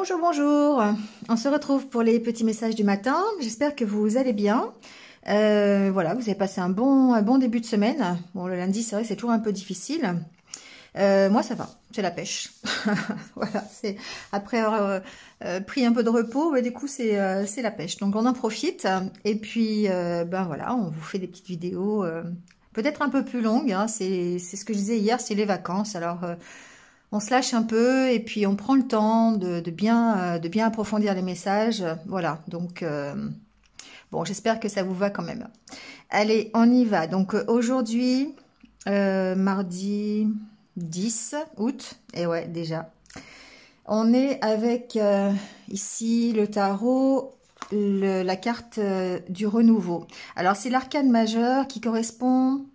Bonjour, bonjour. On se retrouve pour les petits messages du matin. J'espère que vous allez bien. Voilà, vous avez passé un bon début de semaine. Bon, le lundi, c'est vrai que c'est toujours un peu difficile. Moi, ça va. C'est la pêche. Voilà, c'est après avoir pris un peu de repos, du coup, c'est la pêche. Donc, on en profite. Et puis, ben voilà, on vous fait des petites vidéos peut-être un peu plus longues. Hein. C'est ce que je disais hier, c'est les vacances. Alors... on se lâche un peu et puis on prend le temps de bien approfondir les messages. Voilà, donc bon, j'espère que ça vous va quand même. Allez, on y va. Donc aujourd'hui, mardi 10 août, et ouais, déjà. On est avec ici le tarot, la carte du renouveau. Alors c'est l'arcane majeur qui correspond...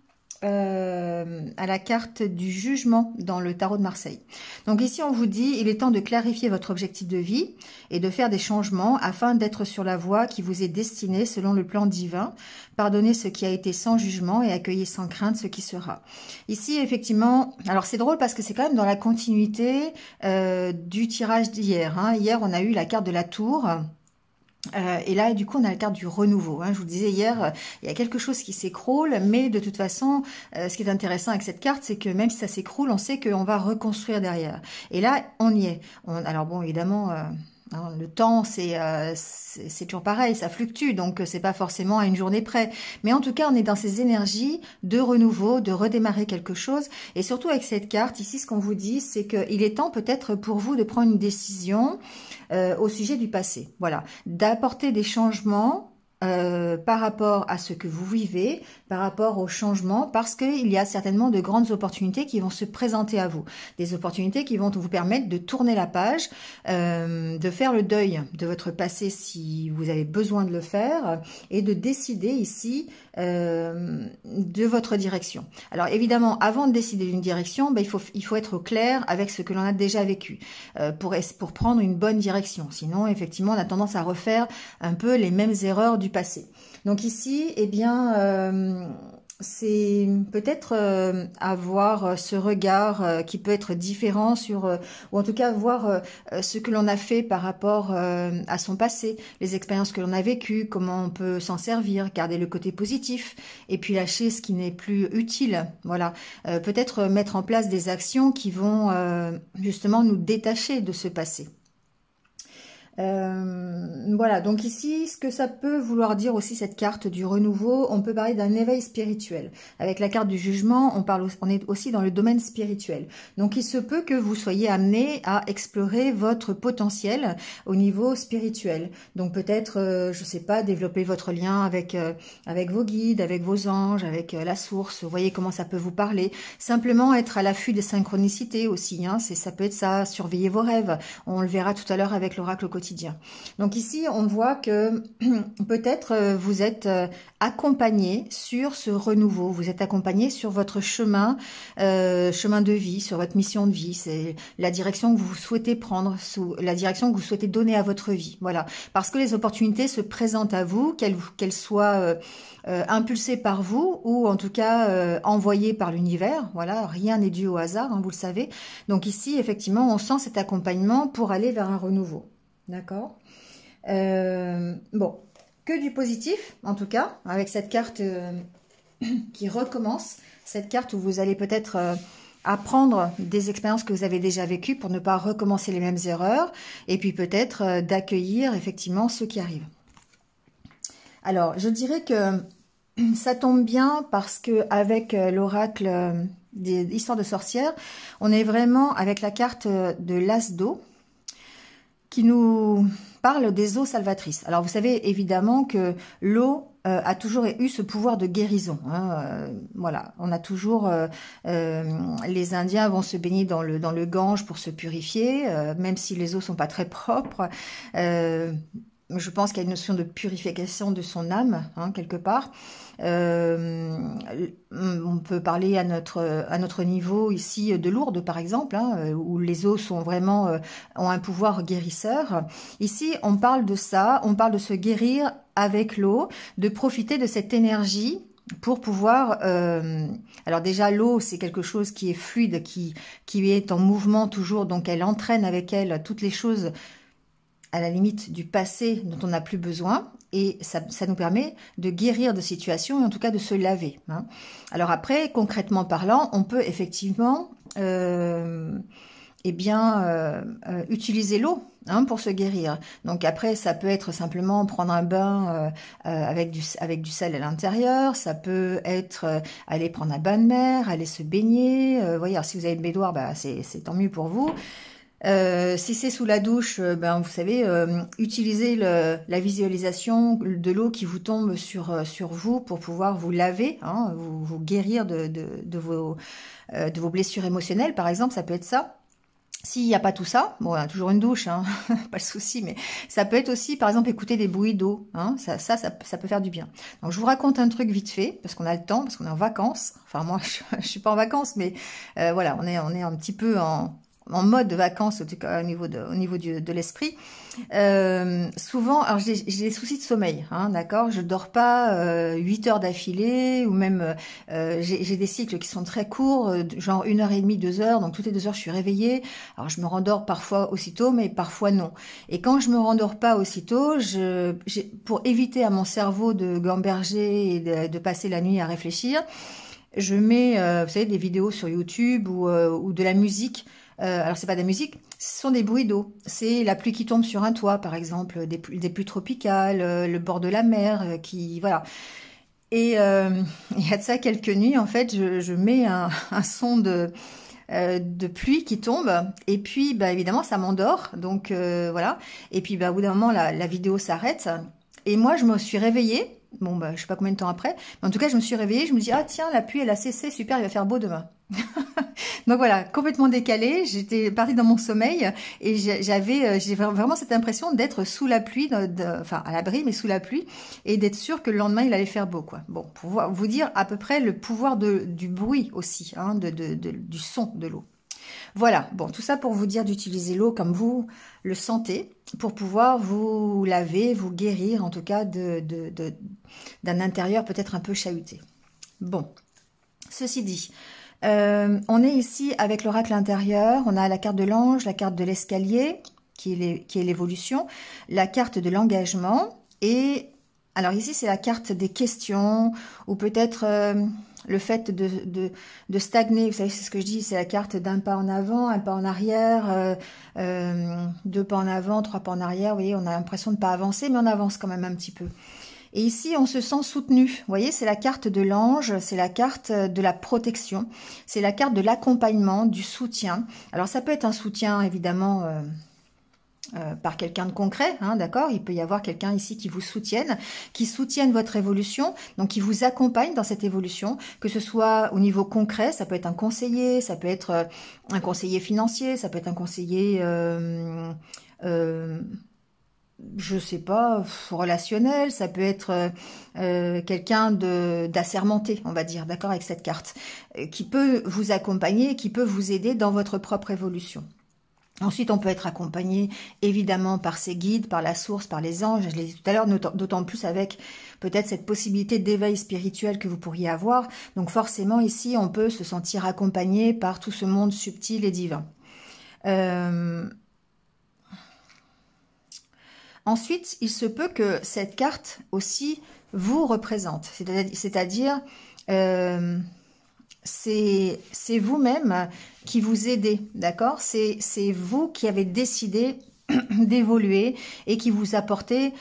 à la carte du jugement dans le tarot de Marseille. Donc ici on vous dit, il est temps de clarifier votre objectif de vie et de faire des changements afin d'être sur la voie qui vous est destinée selon le plan divin. Pardonnez ce qui a été sans jugement et accueillez sans crainte ce qui sera. Ici effectivement, alors c'est drôle parce que c'est quand même dans la continuité du tirage d'hier. Hein. Hier on a eu la carte de la tour. Et là, du coup, on a la carte du renouveau. Hein. Je vous disais hier, il y a quelque chose qui s'écroule, mais de toute façon, ce qui est intéressant avec cette carte, c'est que même si ça s'écroule, on sait qu'on va reconstruire derrière. Et là, on y est. Alors bon, évidemment... le temps, c'est toujours pareil, ça fluctue, donc c'est pas forcément à une journée près. Mais en tout cas, on est dans ces énergies de renouveau, de redémarrer quelque chose. Et surtout avec cette carte, ici, ce qu'on vous dit, c'est qu'il est temps peut-être pour vous de prendre une décision au sujet du passé. Voilà, d'apporter des changements par rapport à ce que vous vivez, par rapport au changement, parce qu'il y a certainement de grandes opportunités qui vont se présenter à vous. Des opportunités qui vont vous permettre de tourner la page, de faire le deuil de votre passé si vous avez besoin de le faire, et de décider ici de votre direction. Alors évidemment, avant de décider d'une direction, il faut être au clair avec ce que l'on a déjà vécu pour prendre une bonne direction. Sinon, effectivement, on a tendance à refaire un peu les mêmes erreurs du passé. Donc ici, eh bien, c'est peut-être avoir ce regard qui peut être différent sur, ou en tout cas voir ce que l'on a fait par rapport à son passé, les expériences que l'on a vécues, comment on peut s'en servir, garder le côté positif, et puis lâcher ce qui n'est plus utile. Voilà, peut-être mettre en place des actions qui vont justement nous détacher de ce passé. Voilà, donc ici, ce que ça peut vouloir dire aussi cette carte du renouveau, on peut parler d'un éveil spirituel. Avec la carte du jugement, on est aussi dans le domaine spirituel. Donc il se peut que vous soyez amené à explorer votre potentiel au niveau spirituel. Donc peut-être, je sais pas, développer votre lien avec vos guides, avec vos anges, avec la source. Vous voyez comment ça peut vous parler. Simplement être à l'affût des synchronicités aussi. Hein, ça peut être ça, surveiller vos rêves. On le verra tout à l'heure avec l'oracle quotidien. Donc ici, on voit que peut-être vous êtes accompagné sur ce renouveau, vous êtes accompagné sur votre chemin de vie, sur votre mission de vie. C'est la direction que vous souhaitez prendre, la direction que vous souhaitez donner à votre vie. Voilà, parce que les opportunités se présentent à vous, qu'elles soient impulsées par vous ou en tout cas envoyées par l'univers. Voilà, rien n'est dû au hasard, hein, vous le savez. Donc ici, effectivement, on sent cet accompagnement pour aller vers un renouveau. D'accord. Bon, que du positif, en tout cas, avec cette carte qui recommence, cette carte où vous allez peut-être apprendre des expériences que vous avez déjà vécues pour ne pas recommencer les mêmes erreurs, et puis peut-être d'accueillir effectivement ce qui arrive. Alors, je dirais que ça tombe bien parce que avec l'oracle des histoires de sorcières, on est vraiment avec la carte de l'as d'eau, qui nous parle des eaux salvatrices. Alors vous savez évidemment que l'eau a toujours eu ce pouvoir de guérison. Hein, voilà, on a toujours... les Indiens vont se baigner dans le Gange pour se purifier, même si les eaux sont pas très propres. Je pense qu'il y a une notion de purification de son âme, hein, quelque part. On peut parler à notre niveau ici de Lourdes, par exemple, hein, où les eaux sont vraiment ont un pouvoir guérisseur. Ici, on parle de ça, on parle de se guérir avec l'eau, de profiter de cette énergie pour pouvoir... alors déjà, l'eau, c'est quelque chose qui est fluide, qui est en mouvement toujours, donc elle entraîne avec elle toutes les choses à la limite du passé dont on n'a plus besoin, et ça nous permet de guérir de situations, et en tout cas de se laver. Hein. Alors après, concrètement parlant, on peut effectivement utiliser l'eau pour se guérir. Donc après, ça peut être simplement prendre un bain avec du sel à l'intérieur, ça peut être aller prendre un bain de mer, aller se baigner. Voyez, alors si vous avez une baignoire, c'est tant mieux pour vous. Si c'est sous la douche, vous savez, utilisez la visualisation de l'eau qui vous tombe sur vous pour pouvoir vous laver, vous guérir de vos blessures émotionnelles, par exemple, ça peut être ça. S'il n'y a pas tout ça, bon, il y a toujours une douche, pas le souci, mais ça peut être aussi, par exemple, écouter des bruits d'eau, ça peut faire du bien. Donc, je vous raconte un truc vite fait, parce qu'on a le temps, parce qu'on est en vacances. Enfin, moi, je suis pas en vacances, mais voilà, on est un petit peu en mode de vacances, en tout cas au niveau de l'esprit. Souvent, alors j'ai des soucis de sommeil, d'accord, je dors pas 8 heures d'affilée, ou même j'ai des cycles qui sont très courts, genre 1h30, 2 heures, donc toutes les 2 heures je suis réveillée. Alors je me rendors parfois aussitôt, mais parfois non. Et quand je me rendors pas aussitôt, pour éviter à mon cerveau de gamberger et de passer la nuit à réfléchir, je mets, vous savez, des vidéos sur YouTube ou de la musique. Alors c'est pas de la musique, ce sont des bruits d'eau. C'est la pluie qui tombe sur un toit, par exemple, des pluies tropicales, le bord de la mer, voilà. Et il y a de ça quelques nuits, en fait, je mets un son de pluie qui tombe, et puis évidemment ça m'endort, donc voilà. Et puis au bout d'un moment la vidéo s'arrête, et moi je me suis réveillée. Bon, je sais pas combien de temps après, mais en tout cas, je me suis réveillée, je me dis, ah tiens, la pluie, elle a cessé, super, il va faire beau demain. Donc voilà, complètement décalée, j'étais partie dans mon sommeil, et j'ai vraiment cette impression d'être sous la pluie, enfin à l'abri, mais sous la pluie, et d'être sûre que le lendemain, il allait faire beau, quoi. Bon, pour vous dire à peu près le pouvoir du bruit aussi, du son de l'eau. Voilà, bon, tout ça pour vous dire d'utiliser l'eau comme vous le sentez, pour pouvoir vous laver, vous guérir, en tout cas, d'un intérieur peut-être un peu chahuté. Bon, ceci dit, on est ici avec l'oracle intérieur, on a la carte de l'ange, la carte de l'escalier, qui est l'évolution, la carte de l'engagement, et alors ici c'est la carte des questions, ou peut-être le fait de stagner. Vous savez, c'est ce que je dis, c'est la carte d'un pas en avant, un pas en arrière, 2 pas en avant, 3 pas en arrière. Vous voyez, on a l'impression de ne pas avancer, mais on avance quand même un petit peu. Et ici, on se sent soutenu. Vous voyez, c'est la carte de l'ange, c'est la carte de la protection, c'est la carte de l'accompagnement, du soutien. Alors, ça peut être un soutien, évidemment, par quelqu'un de concret, d'accord. Il peut y avoir quelqu'un ici qui soutienne votre évolution, donc qui vous accompagne dans cette évolution, que ce soit au niveau concret, ça peut être un conseiller, ça peut être un conseiller financier, ça peut être un conseiller, je sais pas, relationnel, ça peut être quelqu'un d'assermenté, on va dire, d'accord, avec cette carte, qui peut vous accompagner, qui peut vous aider dans votre propre évolution. Ensuite, on peut être accompagné évidemment par ses guides, par la source, par les anges, je l'ai dit tout à l'heure, d'autant plus avec peut-être cette possibilité d'éveil spirituel que vous pourriez avoir. Donc forcément, ici, on peut se sentir accompagné par tout ce monde subtil et divin. Ensuite, il se peut que cette carte aussi vous représente, c'est-à-dire c'est vous-même qui vous aidez, d'accord? C'est vous qui avez décidé d'évoluer et qui vous apportez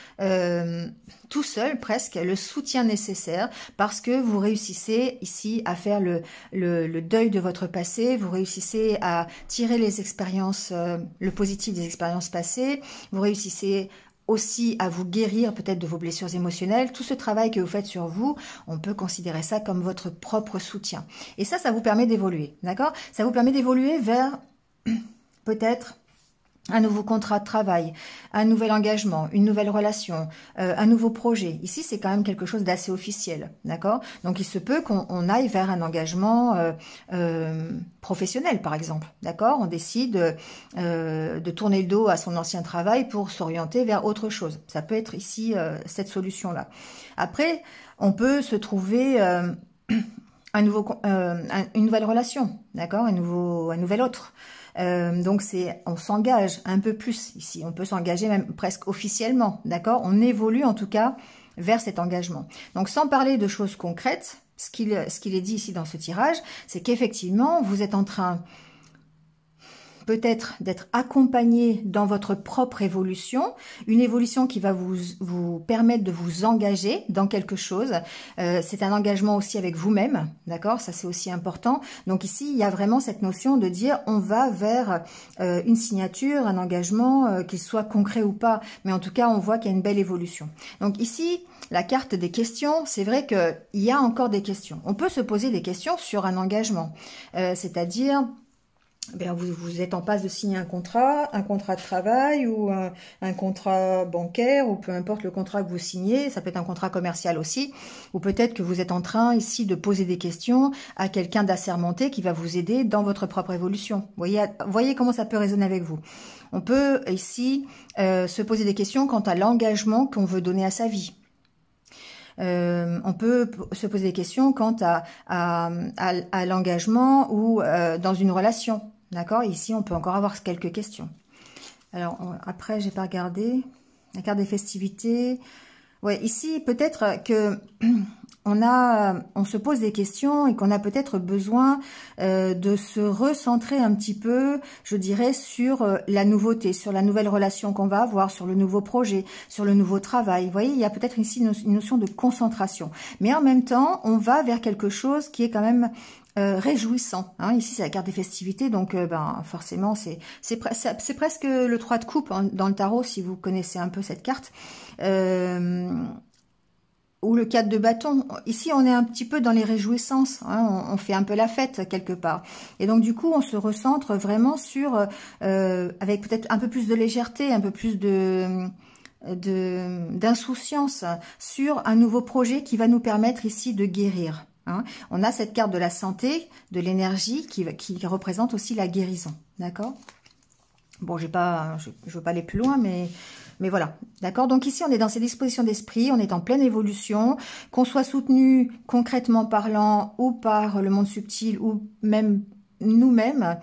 tout seul presque le soutien nécessaire, parce que vous réussissez ici à faire le deuil de votre passé, vous réussissez à tirer les expériences, le positif des expériences passées, vous réussissez aussi à vous guérir peut-être de vos blessures émotionnelles. Tout ce travail que vous faites sur vous, on peut considérer ça comme votre propre soutien. Et ça vous permet d'évoluer, d'accord? Ça vous permet d'évoluer vers peut-être un nouveau contrat de travail, un nouvel engagement, une nouvelle relation, un nouveau projet. Ici, c'est quand même quelque chose d'assez officiel, d'accord? Donc, il se peut qu'on aille vers un engagement professionnel, par exemple, d'accord? On décide de tourner le dos à son ancien travail pour s'orienter vers autre chose. Ça peut être ici cette solution-là. Après, on peut se trouver une nouvelle relation, d'accord? Un nouvel autre. Donc on s'engage un peu plus ici. On peut s'engager même presque officiellement, d'accord? On évolue en tout cas vers cet engagement. Donc sans parler de choses concrètes, ce qu'il est dit ici dans ce tirage, c'est qu'effectivement, vous êtes en train peut-être d'être accompagné dans votre propre évolution, une évolution qui va vous permettre de vous engager dans quelque chose. C'est un engagement aussi avec vous-même, d'accord? Ça, c'est aussi important. Donc ici, il y a vraiment cette notion de dire on va vers une signature, un engagement, qu'il soit concret ou pas, mais en tout cas, on voit qu'il y a une belle évolution. Donc ici, la carte des questions, c'est vrai qu'il y a encore des questions. On peut se poser des questions sur un engagement, c'est-à-dire... bien, vous êtes en passe de signer un contrat de travail ou un contrat bancaire ou peu importe le contrat que vous signez, ça peut être un contrat commercial aussi, ou peut-être que vous êtes en train ici de poser des questions à quelqu'un d'assermenté qui va vous aider dans votre propre évolution. Voyez comment ça peut résonner avec vous. On peut ici se poser des questions quant à l'engagement qu'on veut donner à sa vie. On peut se poser des questions quant à l'engagement ou dans une relation. D'accord? Ici, on peut encore avoir quelques questions. Alors, après, j'ai pas regardé. La carte des festivités. Ouais, ici, peut-être que on se pose des questions et qu'on a peut-être besoin de se recentrer un petit peu, je dirais, sur la nouveauté, sur la nouvelle relation qu'on va avoir, sur le nouveau projet, sur le nouveau travail. Vous voyez, il y a peut-être ici une notion de concentration. Mais en même temps, on va vers quelque chose qui est quand même réjouissant. Hein. Ici, c'est la carte des festivités, donc forcément, c'est presque le 3 de coupe hein, dans le tarot, si vous connaissez un peu cette carte. Ou le 4 de bâton. Ici, on est un petit peu dans les réjouissances. Hein, on fait un peu la fête quelque part. Et donc, du coup, on se recentre vraiment sur, avec peut-être un peu plus de légèreté, un peu plus d'insouciance sur un nouveau projet qui va nous permettre ici de guérir. Hein. On a cette carte de la santé, de l'énergie qui représente aussi la guérison. D'accord? Bon, je veux pas aller plus loin, mais voilà. D'accord? Donc ici, on est dans ces dispositions d'esprit, on est en pleine évolution, qu'on soit soutenu concrètement parlant ou par le monde subtil ou même nous-mêmes,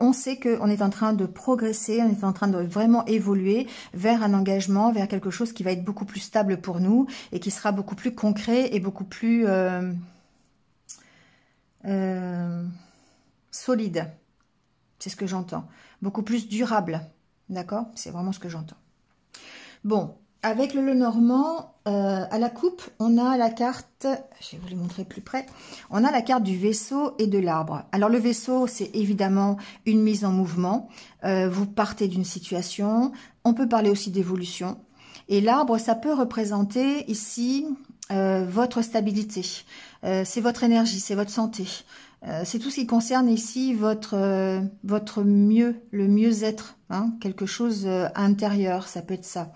on sait qu'on est en train de progresser, on est en train de vraiment évoluer vers un engagement, vers quelque chose qui va être beaucoup plus stable pour nous et qui sera beaucoup plus concret et beaucoup plus... solide, c'est ce que j'entends, beaucoup plus durable, d'accord, c'est vraiment ce que j'entends. Bon, avec le Lenormand, à la coupe, on a la carte, je vais vous le montrer plus près, on a la carte du vaisseau et de l'arbre. Alors le vaisseau, c'est évidemment une mise en mouvement, vous partez d'une situation, on peut parler aussi d'évolution, et l'arbre, ça peut représenter ici votre stabilité, c'est votre énergie, c'est votre santé. C'est tout ce qui concerne ici votre mieux, le mieux-être, hein, quelque chose intérieur, ça peut être ça.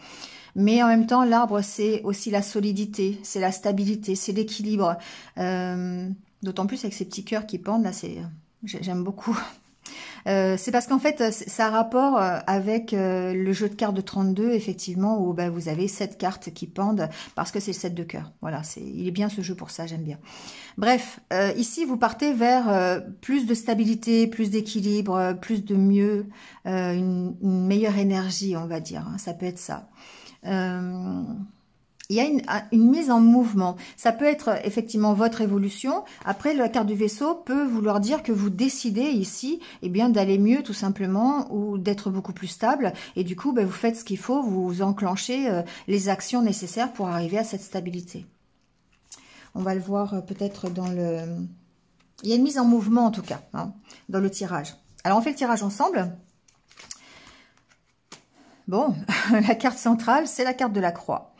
Mais en même temps, l'arbre, c'est aussi la solidité, c'est la stabilité, c'est l'équilibre. D'autant plus avec ces petits cœurs qui pendent, là, j'aime beaucoup. C'est parce qu'en fait, ça a rapport avec le jeu de cartes de 32, effectivement, où vous avez 7 cartes qui pendent, parce que c'est le 7 de cœur. Voilà, il est bien ce jeu pour ça, j'aime bien. Bref, ici, vous partez vers plus de stabilité, plus d'équilibre, plus de mieux, une meilleure énergie, on va dire. Hein, ça peut être ça. Il y a une mise en mouvement. Ça peut être effectivement votre évolution. Après, la carte du vaisseau peut vouloir dire que vous décidez ici d'aller mieux tout simplement ou d'être beaucoup plus stable. Et du coup, vous faites ce qu'il faut, vous enclenchez les actions nécessaires pour arriver à cette stabilité. On va le voir peut-être dans le... Il y a une mise en mouvement en tout cas, hein, dans le tirage. Alors, on fait le tirage ensemble. Bon, la carte centrale, c'est la carte de la croix.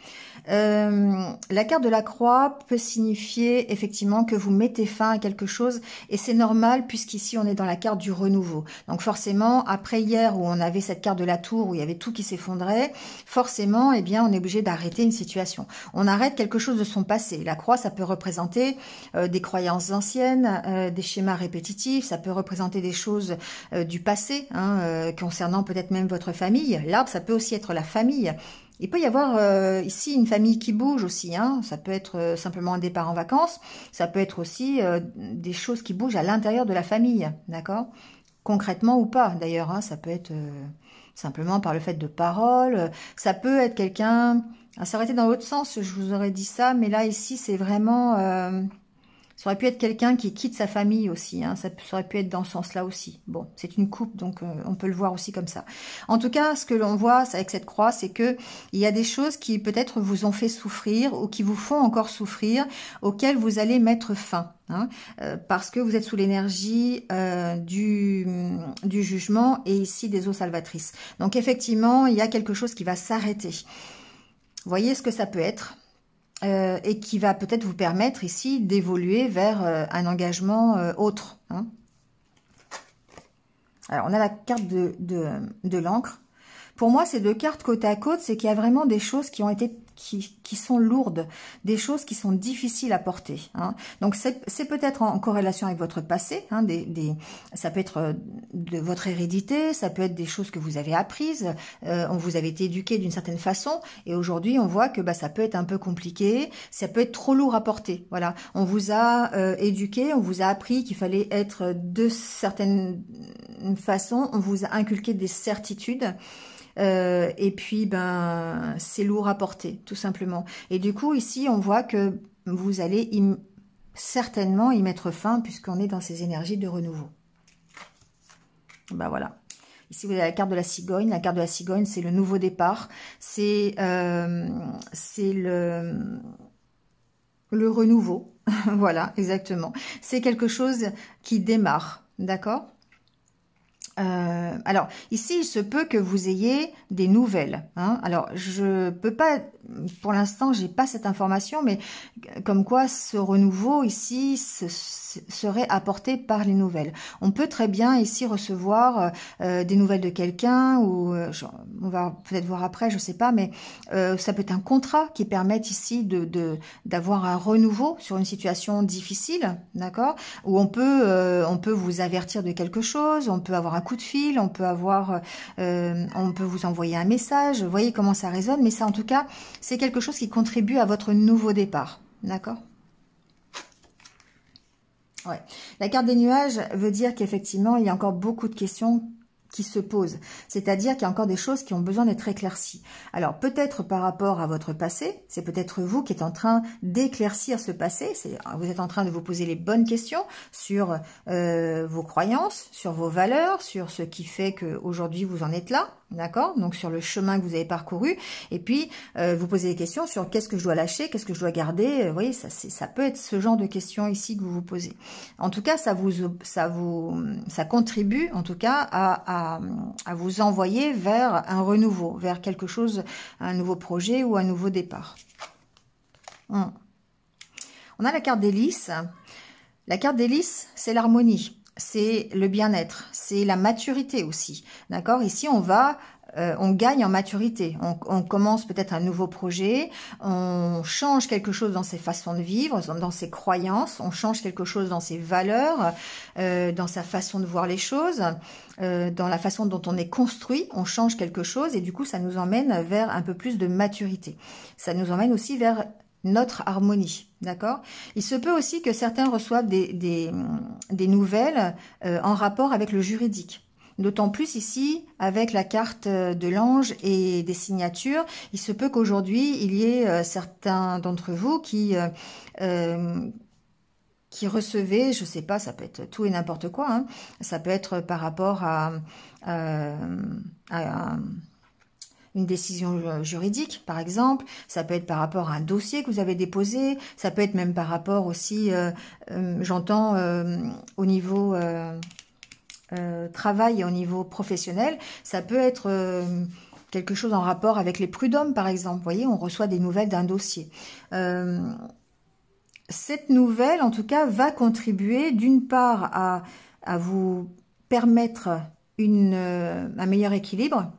La carte de la croix peut signifier effectivement que vous mettez fin à quelque chose et c'est normal puisqu'ici on est dans la carte du renouveau. Donc forcément, après hier où on avait cette carte de la tour où il y avait tout qui s'effondrait, forcément, on est obligé d'arrêter une situation. On arrête quelque chose de son passé. La croix, ça peut représenter des croyances anciennes, des schémas répétitifs, ça peut représenter des choses du passé, hein, concernant peut-être même votre famille. L'arbre, ça peut aussi être la famille. Il peut y avoir ici une famille qui bouge aussi, hein. Ça peut être simplement un départ en vacances, ça peut être aussi des choses qui bougent à l'intérieur de la famille, d'accord? concrètement ou pas d'ailleurs, hein, ça peut être simplement par le fait de paroles, ça peut être quelqu'un, ça aurait été dans l'autre sens, je vous aurais dit ça, mais là ici c'est vraiment, ça aurait pu être quelqu'un qui quitte sa famille aussi, hein, ça aurait pu être dans ce sens-là aussi. Bon, c'est une coupe, donc on peut le voir aussi comme ça. En tout cas, ce que l'on voit avec cette croix, c'est que il y a des choses qui peut-être vous ont fait souffrir ou qui vous font encore souffrir, auxquelles vous allez mettre fin. Hein, parce que vous êtes sous l'énergie du jugement et ici des eaux salvatrices. Donc effectivement, il y a quelque chose qui va s'arrêter. Voyez ce que ça peut être. Et qui va peut-être vous permettre ici d'évoluer vers un engagement autre. Hein. Alors, on a la carte de l'encre. Pour moi, ces deux cartes côte à côte, c'est qu'il y a vraiment des choses qui ont été qui sont lourdes, des choses qui sont difficiles à porter. Hein. Donc, c'est peut-être en corrélation avec votre passé. Hein, ça peut être de votre hérédité, ça peut être des choses que vous avez apprises. On vous avait été éduqué d'une certaine façon. Et aujourd'hui, on voit que ça peut être un peu compliqué. Ça peut être trop lourd à porter. Voilà. On vous a éduqué, on vous a appris qu'il fallait être de certaines façons. On vous a inculqué des certitudes. Et puis c'est lourd à porter tout simplement, et du coup ici on voit que vous allez certainement y mettre fin puisqu'on est dans ces énergies de renouveau. Voilà, ici vous avez la carte de la cigogne. La carte de la cigogne, c'est le nouveau départ, c'est le renouveau. Voilà, exactement, c'est quelque chose qui démarre, d'accord. Alors, ici, il se peut que vous ayez des nouvelles. Hein. Alors, je peux pas, pour l'instant, j'ai pas cette information, mais comme quoi ce renouveau ici serait apporté par les nouvelles. On peut très bien ici recevoir des nouvelles de quelqu'un, ou on va peut-être voir après, je sais pas, mais ça peut être un contrat qui permette ici d'avoir un renouveau sur une situation difficile, d'accord, où on peut vous avertir de quelque chose, on peut avoir un coup de fil, on peut vous envoyer un message. Vous voyez comment ça résonne, mais ça en tout cas c'est quelque chose qui contribue à votre nouveau départ, d'accord. Ouais. La carte des nuages veut dire qu'effectivement il y a encore beaucoup de questions qui se posent, c'est-à-dire qu'il y a encore des choses qui ont besoin d'être éclaircies. Alors peut-être par rapport à votre passé, c'est peut-être vous qui êtes en train d'éclaircir ce passé, vous êtes en train de vous poser les bonnes questions sur vos croyances, sur vos valeurs, sur ce qui fait qu'aujourd'hui vous en êtes là, d'accord, donc sur le chemin que vous avez parcouru, et puis vous posez des questions sur qu'est-ce que je dois lâcher, qu'est-ce que je dois garder, vous voyez, ça peut être ce genre de questions ici que vous vous posez. En tout cas, ça contribue en tout cas à vous envoyer vers un renouveau, vers quelque chose, un nouveau projet ou un nouveau départ. On a la carte des lys. La carte des lys, c'est l'harmonie, c'est le bien-être, c'est la maturité aussi, d'accord. Ici, on gagne en maturité, on commence peut-être un nouveau projet, on change quelque chose dans ses façons de vivre, dans ses croyances, on change quelque chose dans ses valeurs, dans sa façon de voir les choses, dans la façon dont on est construit, on change quelque chose et du coup ça nous emmène vers un peu plus de maturité. Ça nous emmène aussi vers notre harmonie, d'accord. Il se peut aussi que certains reçoivent des nouvelles en rapport avec le juridique. D'autant plus ici, avec la carte de l'ange et des signatures, il se peut qu'aujourd'hui, il y ait certains d'entre vous qui recevaient, je sais pas, ça peut être tout et n'importe quoi, hein, ça peut être par rapport à une décision juridique, par exemple, ça peut être par rapport à un dossier que vous avez déposé, ça peut être même par rapport aussi, j'entends, au niveau travail et au niveau professionnel, ça peut être quelque chose en rapport avec les prud'hommes, par exemple. Vous voyez, on reçoit des nouvelles d'un dossier. Cette nouvelle, en tout cas, va contribuer d'une part à vous permettre un meilleur équilibre.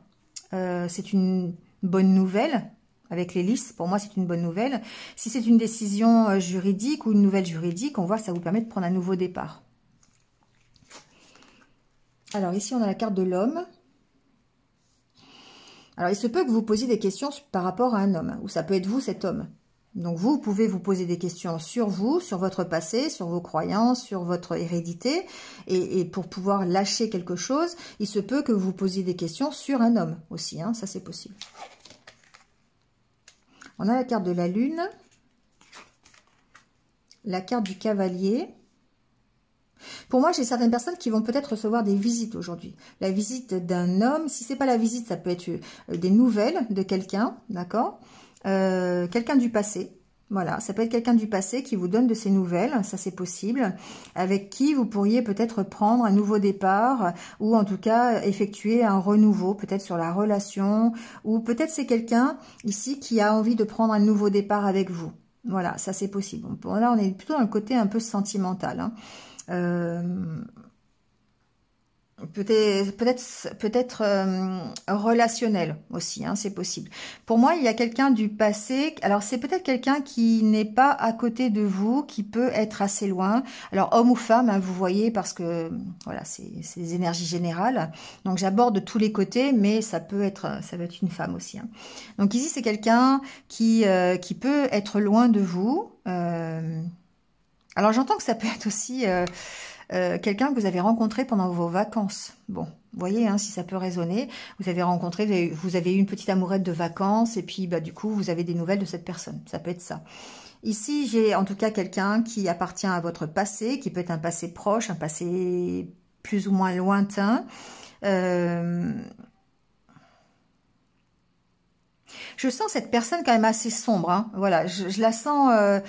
C'est une bonne nouvelle avec les lys. Pour moi, c'est une bonne nouvelle. Si c'est une décision juridique ou une nouvelle juridique, on voit que ça vous permet de prendre un nouveau départ. Alors ici, on a la carte de l'homme. Alors, il se peut que vous posiez des questions par rapport à un homme, ou ça peut être vous, cet homme. Donc vous pouvez vous poser des questions sur vous, sur votre passé, sur vos croyances, sur votre hérédité. Et pour pouvoir lâcher quelque chose, il se peut que vous posiez des questions sur un homme aussi. Hein, ça, c'est possible. On a la carte de la lune. La carte du cavalier. Pour moi, j'ai certaines personnes qui vont peut-être recevoir des visites aujourd'hui. La visite d'un homme. Si c'est pas la visite, ça peut être des nouvelles de quelqu'un. D'accord ? Quelqu'un du passé, voilà, ça peut être quelqu'un du passé qui vous donne de ces nouvelles, ça c'est possible, avec qui vous pourriez peut-être prendre un nouveau départ, ou en tout cas effectuer un renouveau, peut-être sur la relation, ou peut-être c'est quelqu'un ici qui a envie de prendre un nouveau départ avec vous. Voilà, ça c'est possible. Bon, là on est plutôt dans le côté un peu sentimental, hein. Peut-être relationnel aussi, hein, c'est possible. Pour moi, il y a quelqu'un du passé. Alors, c'est peut-être quelqu'un qui n'est pas à côté de vous, qui peut être assez loin. Alors, homme ou femme, hein, vous voyez, parce que voilà, c'est des énergies générales. Donc, j'aborde tous les côtés, mais ça peut être une femme aussi. Hein. Donc, ici, c'est quelqu'un qui peut être loin de vous. Alors, j'entends que ça peut être aussi quelqu'un que vous avez rencontré pendant vos vacances. Bon, vous voyez, hein, si ça peut résonner. Vous avez rencontré, vous avez eu une petite amourette de vacances et puis bah, du coup, vous avez des nouvelles de cette personne. Ça peut être ça. Ici, j'ai en tout cas quelqu'un qui appartient à votre passé, qui peut être un passé proche, un passé plus ou moins lointain. Je sens cette personne quand même assez sombre. Hein. Voilà, je la sens.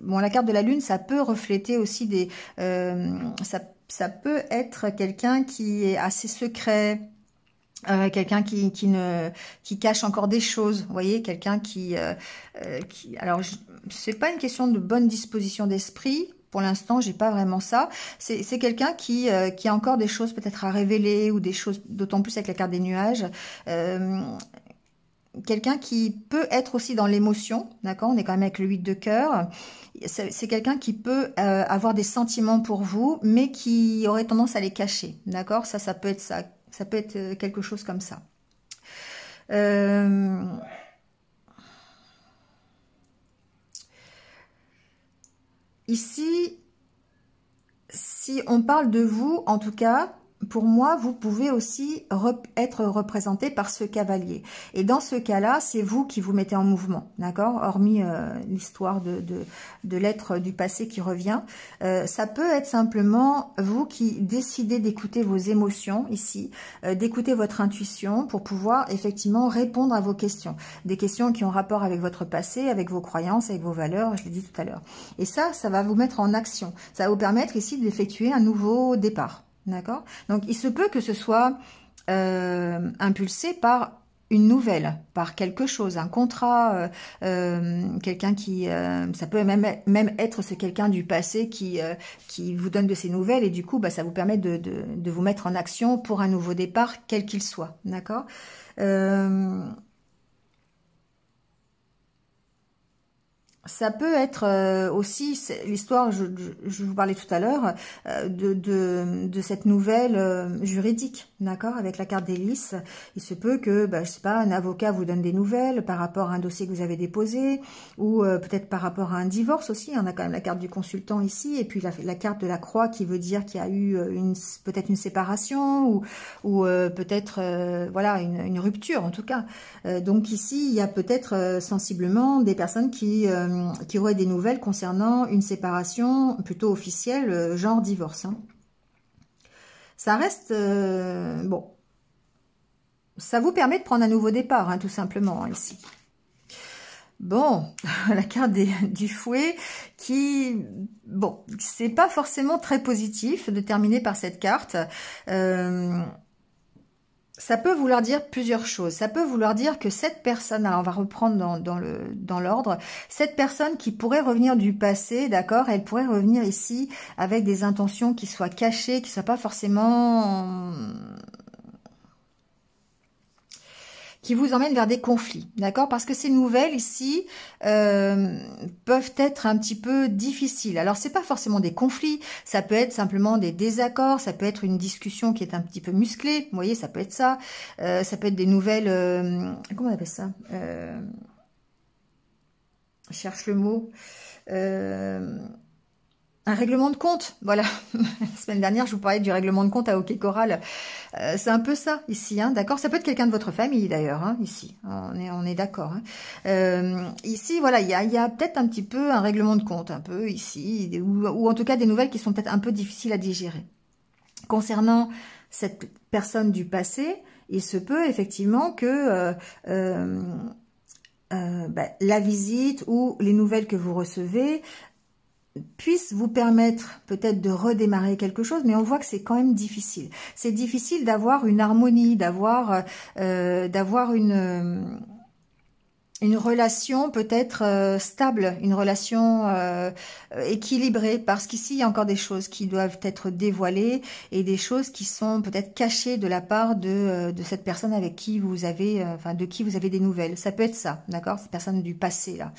Bon, la carte de la lune, ça peut refléter aussi des. Ça peut être quelqu'un qui est assez secret. Quelqu'un qui cache encore des choses. Vous voyez, quelqu'un qui. Alors, c'est pas une question de bonne disposition d'esprit. Pour l'instant, j'ai pas vraiment ça. C'est quelqu'un qui a encore des choses peut-être à révéler ou des choses, d'autant plus avec la carte des nuages. Quelqu'un qui peut être aussi dans l'émotion, d'accord? On est quand même avec le 8 de cœur. C'est quelqu'un qui peut avoir des sentiments pour vous, mais qui aurait tendance à les cacher, d'accord? Ça peut être ça. Ça peut être quelque chose comme ça. Ici, si on parle de vous, en tout cas, pour moi, vous pouvez aussi être représenté par ce cavalier. Et dans ce cas-là, c'est vous qui vous mettez en mouvement, d'accord? Hormis l'histoire de l'être du passé qui revient. Ça peut être simplement vous qui décidez d'écouter vos émotions ici, d'écouter votre intuition pour pouvoir effectivement répondre à vos questions. Des questions qui ont rapport avec votre passé, avec vos croyances, avec vos valeurs, je l'ai dit tout à l'heure. Et ça va vous mettre en action. Ça va vous permettre ici d'effectuer un nouveau départ. D'accord? Donc, il se peut que ce soit impulsé par une nouvelle, par quelque chose, un contrat, quelqu'un qui... ça peut même être ce quelqu'un du passé qui vous donne de ces nouvelles et du coup, bah, ça vous permet de vous mettre en action pour un nouveau départ, quel qu'il soit. D'accord? Ça peut être aussi l'histoire, je vous parlais tout à l'heure, de cette nouvelle juridique, d'accord, avec la carte des lys. Il se peut que, bah, je sais pas, un avocat vous donne des nouvelles par rapport à un dossier que vous avez déposé, ou peut-être par rapport à un divorce aussi. On a quand même la carte du consultant ici, et puis la carte de la croix qui veut dire qu'il y a eu peut-être une séparation, ou peut-être voilà une rupture en tout cas. Donc ici, il y a peut-être sensiblement des personnes qui auraient des nouvelles concernant une séparation plutôt officielle, genre divorce. Hein. Ça reste... bon. Ça vous permet de prendre un nouveau départ, hein, tout simplement, hein, ici. Bon, la carte du fouet qui... Bon, c'est pas forcément très positif de terminer par cette carte. Ça peut vouloir dire plusieurs choses. Ça peut vouloir dire que cette personne, alors on va reprendre dans l'ordre, cette personne qui pourrait revenir du passé, d'accord, elle pourrait revenir ici avec des intentions qui soient cachées, qui ne soient pas forcément... qui vous emmènent vers des conflits, d'accord? Parce que ces nouvelles ici peuvent être un petit peu difficiles. Alors, c'est pas forcément des conflits, ça peut être simplement des désaccords, ça peut être une discussion qui est un petit peu musclée, vous voyez, ça peut être ça. Ça peut être des nouvelles... comment on appelle ça? Je cherche le mot. Un règlement de compte, voilà. La semaine dernière, je vous parlais du règlement de compte à OK Coral. C'est un peu ça, ici, hein, d'accord. Ça peut être quelqu'un de votre famille, d'ailleurs, hein, ici. On est d'accord. Hein. Ici, voilà, il y a peut-être un petit peu un règlement de compte, un peu ici, ou en tout cas des nouvelles qui sont peut-être un peu difficiles à digérer. Concernant cette personne du passé, il se peut effectivement que la visite ou les nouvelles que vous recevez puisse vous permettre peut-être de redémarrer quelque chose, mais on voit que c'est quand même difficile. C'est difficile d'avoir une harmonie, d'avoir une relation peut-être stable, une relation équilibrée, parce qu'ici il y a encore des choses qui doivent être dévoilées et des choses qui sont peut-être cachées de la part de cette personne avec qui vous avez, de qui vous avez des nouvelles. Ça peut être ça, d'accord, cette personne du passé là.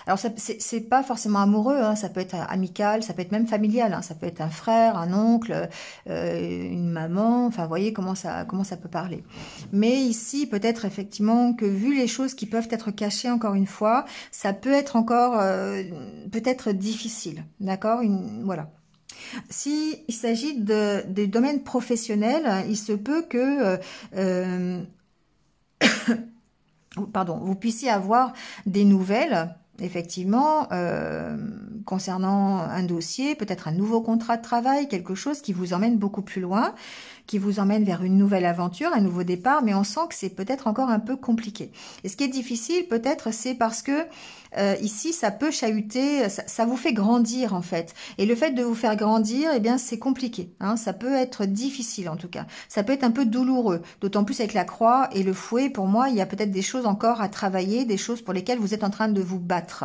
Alors c'est pas forcément amoureux, hein, ça peut être amical, ça peut être même familial, hein, ça peut être un frère, un oncle, une maman, enfin vous voyez comment ça peut parler. Mais ici peut-être effectivement que vu les choses qui peuvent être cachées encore une fois, ça peut être encore peut-être difficile, d'accord, voilà. Si il s'agit des domaines professionnels, il se peut que pardon, vous puissiez avoir des nouvelles effectivement, concernant un dossier, peut-être un nouveau contrat de travail, quelque chose qui vous emmène beaucoup plus loin, qui vous emmène vers une nouvelle aventure, un nouveau départ, mais on sent que c'est peut-être encore un peu compliqué. Et ce qui est difficile, peut-être, c'est parce que ici, ça peut chahuter, ça vous fait grandir, en fait. Et le fait de vous faire grandir, eh bien, c'est compliqué. Hein, ça peut être difficile, en tout cas. Ça peut être un peu douloureux, d'autant plus avec la croix et le fouet. Pour moi, il y a peut-être des choses encore à travailler, des choses pour lesquelles vous êtes en train de vous battre.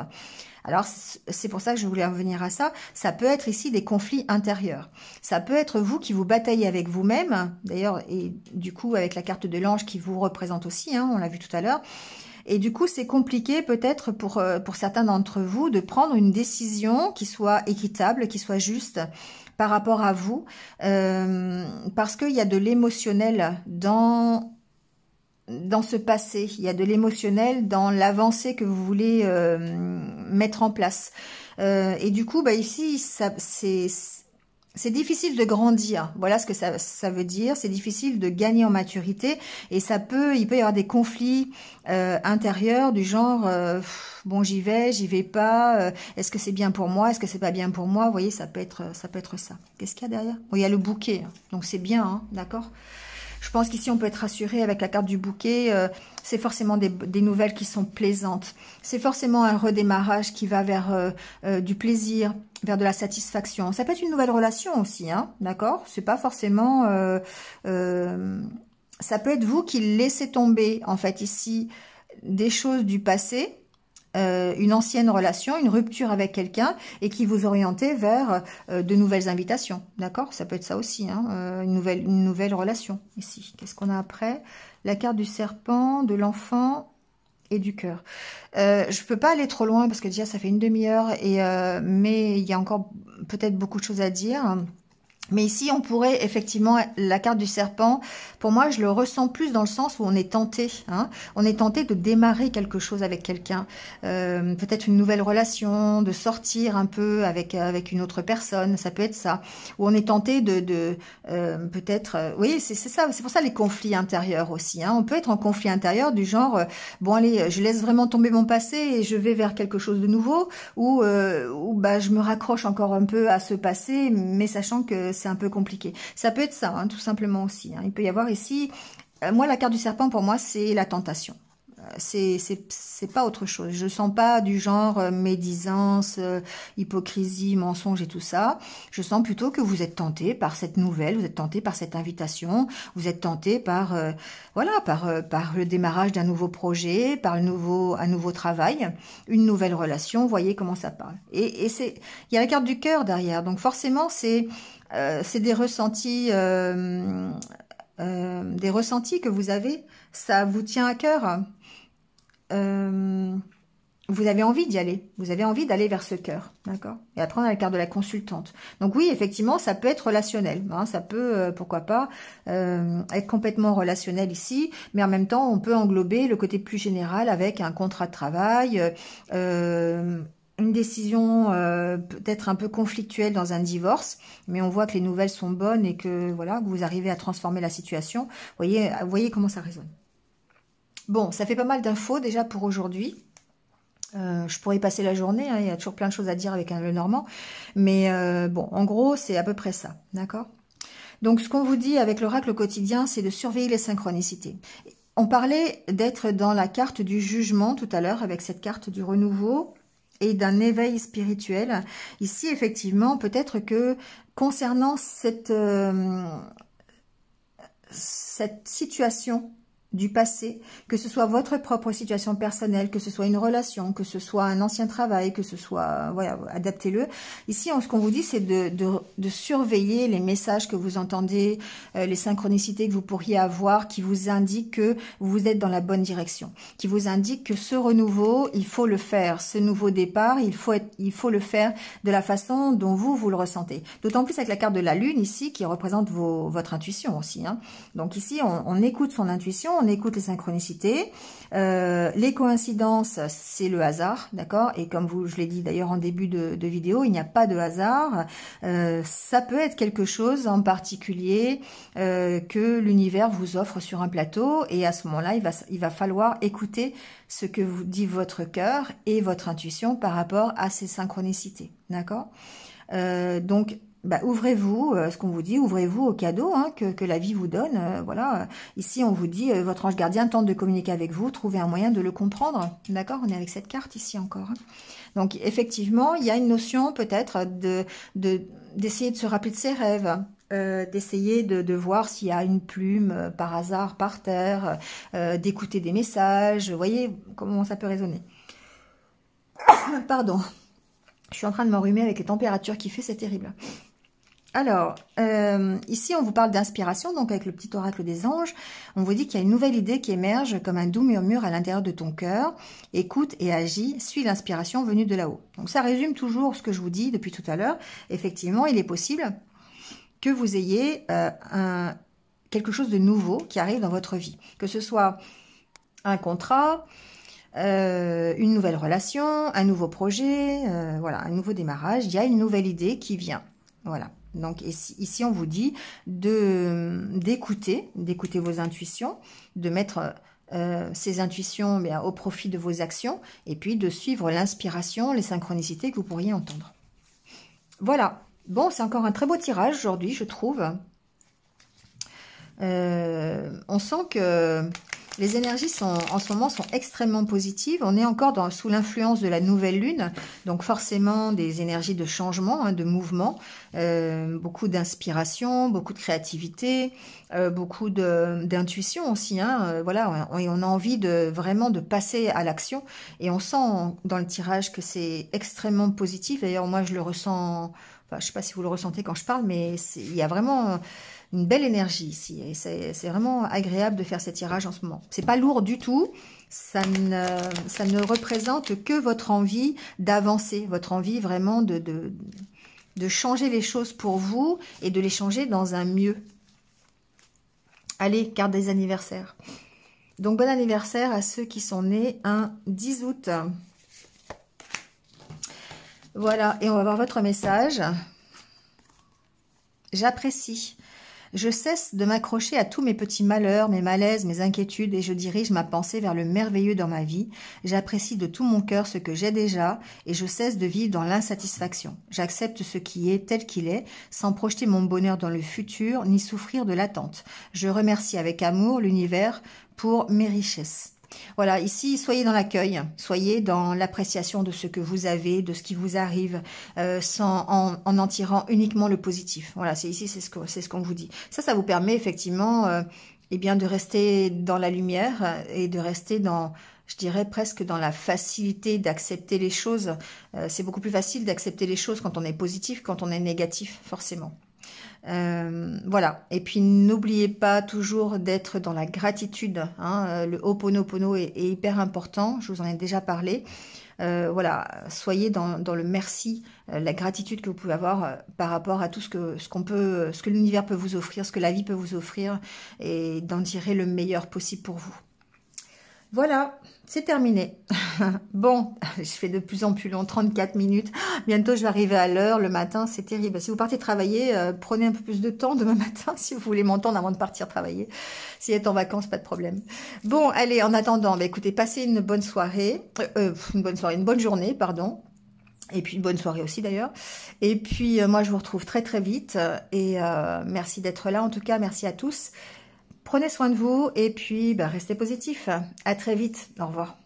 Alors, c'est pour ça que je voulais revenir à ça. Ça peut être ici des conflits intérieurs. Ça peut être vous qui vous bataillez avec vous-même, d'ailleurs, et du coup, avec la carte de l'ange qui vous représente aussi, hein, on l'a vu tout à l'heure. Et du coup, c'est compliqué peut-être pour certains d'entre vous de prendre une décision qui soit équitable, qui soit juste par rapport à vous, parce qu'il y a de l'émotionnel dans ce passé, il y a de l'émotionnel dans l'avancée que vous voulez mettre en place. Et du coup, ici, c'est difficile de grandir. Voilà ce que ça veut dire. C'est difficile de gagner en maturité et il peut y avoir des conflits intérieurs du genre bon, j'y vais pas. Est-ce que c'est bien pour moi? Est-ce que c'est pas bien pour moi? Vous voyez, ça peut être ça. Qu'est-ce qu'il y a derrière? Bon, il y a le bouquet, donc c'est bien, hein, d'accord. Je pense qu'ici, on peut être rassuré avec la carte du bouquet. C'est forcément des nouvelles qui sont plaisantes. C'est forcément un redémarrage qui va vers du plaisir, vers de la satisfaction. Ça peut être une nouvelle relation aussi, hein, d'accord? C'est pas forcément... ça peut être vous qui laissez tomber, en fait, ici, des choses du passé, une ancienne relation, une rupture avec quelqu'un et qui vous orientez vers de nouvelles invitations, d'accord? Ça peut être ça aussi, hein, une nouvelle relation ici. Qu'est-ce qu'on a après? La carte du serpent, de l'enfant et du cœur. Je peux pas aller trop loin parce que déjà ça fait une demi-heure mais il y a encore peut-être beaucoup de choses à dire. Mais ici, on pourrait effectivement, la carte du serpent, pour moi, je le ressens plus dans le sens où on est tenté. Hein, on est tenté de démarrer quelque chose avec quelqu'un, peut-être une nouvelle relation, de sortir un peu avec une autre personne, ça peut être ça. Ou on est tenté de peut-être... oui, c'est ça, c'est pour ça les conflits intérieurs aussi. Hein, on peut être en conflit intérieur du genre, bon allez, je laisse vraiment tomber mon passé et je vais vers quelque chose de nouveau, ou je me raccroche encore un peu à ce passé, mais sachant que c'est un peu compliqué. Ça peut être ça, hein, tout simplement aussi. Hein. Il peut y avoir ici... moi, la carte du serpent, pour moi, c'est la tentation. C'est pas autre chose. Je sens pas du genre médisance, hypocrisie, mensonge et tout ça. Je sens plutôt que vous êtes tenté par cette nouvelle, vous êtes tenté par cette invitation, vous êtes tenté par par le démarrage d'un nouveau projet, par un nouveau travail, une nouvelle relation. Vous voyez comment ça parle. Et il y a la carte du cœur derrière. Donc forcément, c'est des ressentis que vous avez. Ça vous tient à cœur. vous avez envie d'y aller. Vous avez envie d'aller vers ce cœur, d'accord? Et après, on a la carte de la consultante. Donc oui, effectivement, ça peut être relationnel. Hein, ça peut, pourquoi pas, être complètement relationnel ici. Mais en même temps, on peut englober le côté plus général avec un contrat de travail, une décision peut-être un peu conflictuelle dans un divorce. Mais on voit que les nouvelles sont bonnes et que voilà, que vous arrivez à transformer la situation. Voyez comment ça résonne. Bon, ça fait pas mal d'infos déjà pour aujourd'hui. Je pourrais y passer la journée, hein, il y a toujours plein de choses à dire avec le normand. Mais bon, en gros, c'est à peu près ça, d'accord? Donc, ce qu'on vous dit avec l'oracle quotidien, c'est de surveiller les synchronicités. On parlait d'être dans la carte du jugement tout à l'heure, avec cette carte du renouveau et d'un éveil spirituel. Ici, effectivement, peut-être que concernant cette situation du passé, que ce soit votre propre situation personnelle, que ce soit une relation, que ce soit un ancien travail, que ce soit, voilà, adaptez-le. Ici, ce qu'on vous dit, c'est de surveiller les messages que vous entendez, les synchronicités que vous pourriez avoir, qui vous indiquent que vous êtes dans la bonne direction, qui vous indiquent que ce renouveau, il faut le faire, ce nouveau départ, il faut le faire de la façon dont vous le ressentez. D'autant plus avec la carte de la lune ici, qui représente votre intuition aussi, hein. Donc ici, on écoute son intuition, on écoute les synchronicités. Les coïncidences, c'est le hasard, d'accord? Et comme je l'ai dit d'ailleurs en début de vidéo, il n'y a pas de hasard. Ça peut être quelque chose en particulier que l'univers vous offre sur un plateau. Et à ce moment-là, il va falloir écouter ce que vous dit votre cœur et votre intuition par rapport à ces synchronicités, d'accord? Donc, ouvrez-vous, ce qu'on vous dit, ouvrez-vous aux cadeaux hein, que la vie vous donne. Voilà, ici on vous dit, votre ange gardien tente de communiquer avec vous, trouvez un moyen de le comprendre. D'accord, on est avec cette carte ici encore. Hein. Donc effectivement, il y a une notion peut-être d'essayer de se rappeler de ses rêves. D'essayer de voir s'il y a une plume par hasard par terre, d'écouter des messages. Vous voyez comment ça peut résonner. Pardon. Je suis en train de m'enrhumer avec les températures qu'il fait, c'est terrible. Alors, ici, on vous parle d'inspiration, donc avec le petit oracle des anges, on vous dit qu'il y a une nouvelle idée qui émerge comme un doux murmure à l'intérieur de ton cœur. Écoute et agis, suis l'inspiration venue de là-haut. Donc, ça résume toujours ce que je vous dis depuis tout à l'heure. Effectivement, il est possible que vous ayez quelque chose de nouveau qui arrive dans votre vie. Que ce soit un contrat, une nouvelle relation, un nouveau projet, voilà, un nouveau démarrage, il y a une nouvelle idée qui vient. Voilà. Donc ici, on vous dit d'écouter vos intuitions, de mettre ces intuitions au profit de vos actions, et puis de suivre l'inspiration, les synchronicités que vous pourriez entendre. Voilà. Bon, c'est encore un très beau tirage aujourd'hui, je trouve. On sent que les énergies en ce moment sont extrêmement positives. On est encore sous l'influence de la nouvelle lune, donc forcément des énergies de changement, hein, de mouvement, beaucoup d'inspiration, beaucoup de créativité, beaucoup d'intuition aussi. Hein, voilà, on a envie vraiment de passer à l'action et on sent dans le tirage que c'est extrêmement positif. D'ailleurs, moi, je le ressens. Enfin, je ne sais pas si vous le ressentez quand je parle, mais il y a vraiment une belle énergie ici. Et c'est vraiment agréable de faire ces tirages en ce moment. C'est pas lourd du tout. Ça ne représente que votre envie d'avancer, votre envie vraiment de changer les choses pour vous et de les changer dans un mieux. Allez, carte des anniversaires. Donc, bon anniversaire à ceux qui sont nés un 10 août. Voilà, et on va voir votre message. J'apprécie. Je cesse de m'accrocher à tous mes petits malheurs, mes malaises, mes inquiétudes et je dirige ma pensée vers le merveilleux dans ma vie. J'apprécie de tout mon cœur ce que j'ai déjà et je cesse de vivre dans l'insatisfaction. J'accepte ce qui est tel qu'il est, sans projeter mon bonheur dans le futur ni souffrir de l'attente. Je remercie avec amour l'univers pour mes richesses. Voilà, ici, soyez dans l'accueil, soyez dans l'appréciation de ce que vous avez, de ce qui vous arrive, en tirant uniquement le positif. Voilà, c'est ce qu'on vous dit. Ça vous permet effectivement eh bien, de rester dans la lumière et de rester dans, je dirais presque dans la facilité d'accepter les choses. C'est beaucoup plus facile d'accepter les choses quand on est positif, quand on est négatif, forcément. Voilà. Et puis n'oubliez pas toujours d'être dans la gratitude. Hein. Le Ho'oponopono est hyper important. Je vous en ai déjà parlé. Voilà, soyez dans le merci, la gratitude que vous pouvez avoir par rapport à tout ce que l'univers peut vous offrir, ce que la vie peut vous offrir, et d'en tirer le meilleur possible pour vous. Voilà, c'est terminé. Bon, je fais de plus en plus long, 34 minutes. Bientôt, je vais arriver à l'heure. Le matin, c'est terrible. Si vous partez travailler, prenez un peu plus de temps demain matin si vous voulez m'entendre avant de partir travailler. Si vous êtes en vacances, pas de problème. Bon, allez, en attendant, bah, écoutez, passez une bonne soirée. Une bonne journée, pardon. Et puis, une bonne soirée aussi, d'ailleurs. Et puis, moi, je vous retrouve très, très vite. Et merci d'être là. En tout cas, merci à tous. Prenez soin de vous et puis restez positifs. À très vite. Au revoir.